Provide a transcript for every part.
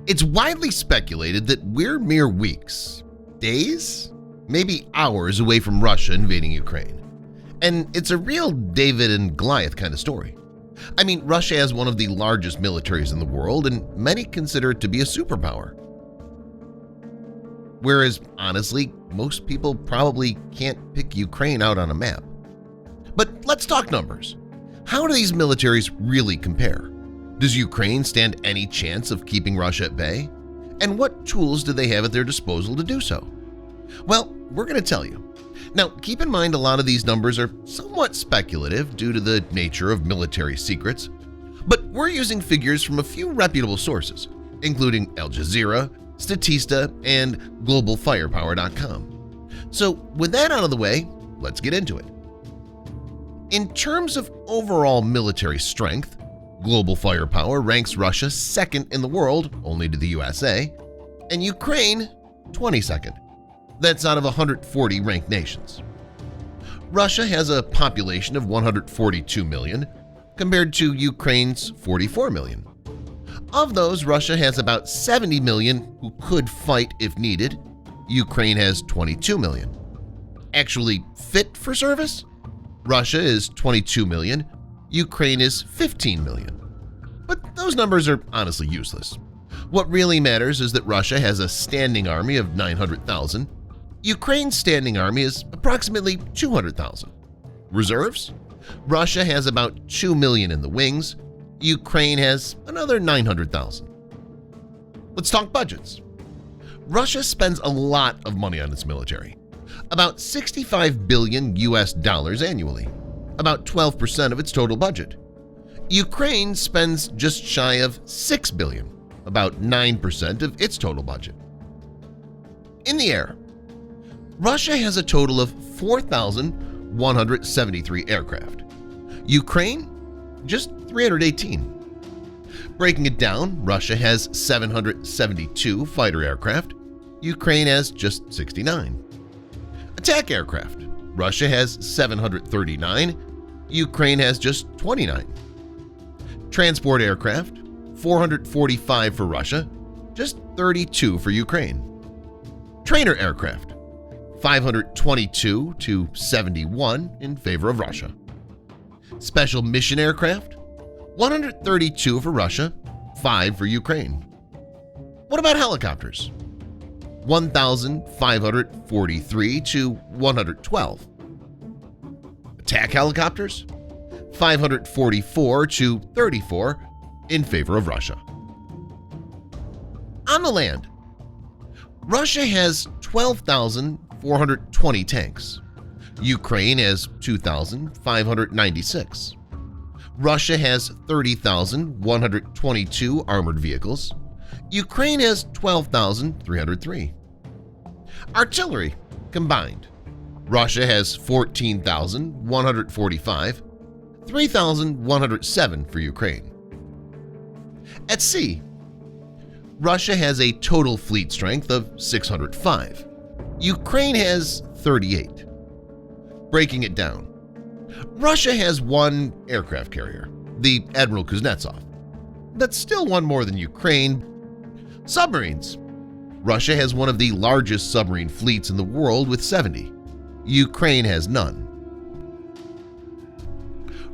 It's widely speculated that we're mere weeks, days, maybe hours away from Russia invading Ukraine. And it's a real David and Goliath kind of story. I mean, Russia has one of the largest militaries in the world, and many consider it to be a superpower. Whereas, honestly, most people probably can't pick Ukraine out on a map. But let's talk numbers. How do these militaries really compare? Does Ukraine stand any chance of keeping Russia at bay? And what tools do they have at their disposal to do so? Well, we're going to tell you. Now, keep in mind a lot of these numbers are somewhat speculative due to the nature of military secrets, but we're using figures from a few reputable sources, including Al Jazeera, Statista, and globalfirepower.com. So with that out of the way, let's get into it. In terms of overall military strength, Global Firepower ranks Russia second in the world, only to the USA, and Ukraine 22nd. That's out of 140 ranked nations. Russia has a population of 142 million, compared to Ukraine's 44 million. Of those, Russia has about 70 million who could fight if needed. Ukraine has 22 million. Actually fit for service? Russia is 22 million, Ukraine is 15 million. But those numbers are honestly useless. What really matters is that Russia has a standing army of 900,000. Ukraine's standing army is approximately 200,000. Reserves? Russia has about 2 million in the wings. Ukraine has another 900,000. Let's talk budgets. Russia spends a lot of money on its military, about 65 billion US dollars annually, about 12% of its total budget. Ukraine spends just shy of 6 billion, about 9% of its total budget. In the air, Russia has a total of 4,173 aircraft. Ukraine, just 318. Breaking it down, Russia has 772 fighter aircraft. Ukraine has just 69. Attack aircraft, Russia has 739. Ukraine has just 29. Transport aircraft, 445 for Russia, just 32 for Ukraine. Trainer aircraft, 522 to 71 in favor of Russia. Special mission aircraft, 132 for Russia, 5 for Ukraine. What about helicopters? 1,543 to 112. Attack helicopters, 544 to 34 in favor of Russia. On the land, Russia has 12,420 tanks. Ukraine has 2,596. Russia has 30,122 armored vehicles. Ukraine has 12,303. Artillery combined, Russia has 14,145, 3,107 for Ukraine. At sea, Russia has a total fleet strength of 605. Ukraine has 38. Breaking it down, Russia has one aircraft carrier, the Admiral Kuznetsov. That's still one more than Ukraine. Submarines, Russia has one of the largest submarine fleets in the world with 70. Ukraine has none.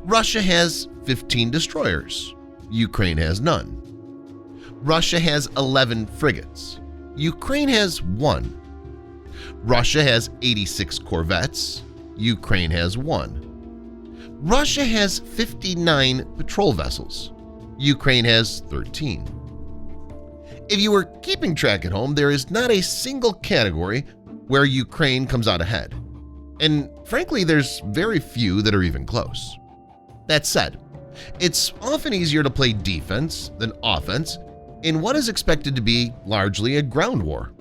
Russia has 15 destroyers. Ukraine has none. Russia has 11 frigates. Ukraine has 1. Russia has 86 corvettes. Ukraine has 1. Russia has 59 patrol vessels. Ukraine has 13. If you were keeping track at home, there is not a single category where Ukraine comes out ahead. And frankly, there's very few that are even close. That said, it's often easier to play defense than offense in what is expected to be largely a ground war.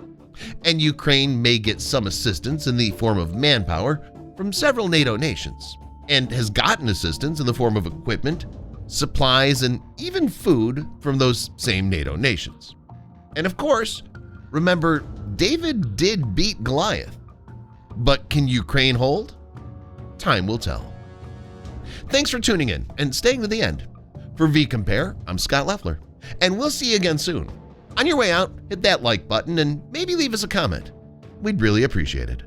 And Ukraine may get some assistance in the form of manpower from several NATO nations, and has gotten assistance in the form of equipment, supplies, and even food from those same NATO nations. And of course, remember, David did beat Goliath. But can Ukraine hold? Time will tell. Thanks for tuning in and staying to the end. For vCompare, I'm Scott Leffler, and we'll see you again soon. On your way out, hit that like button and maybe leave us a comment. We'd really appreciate it.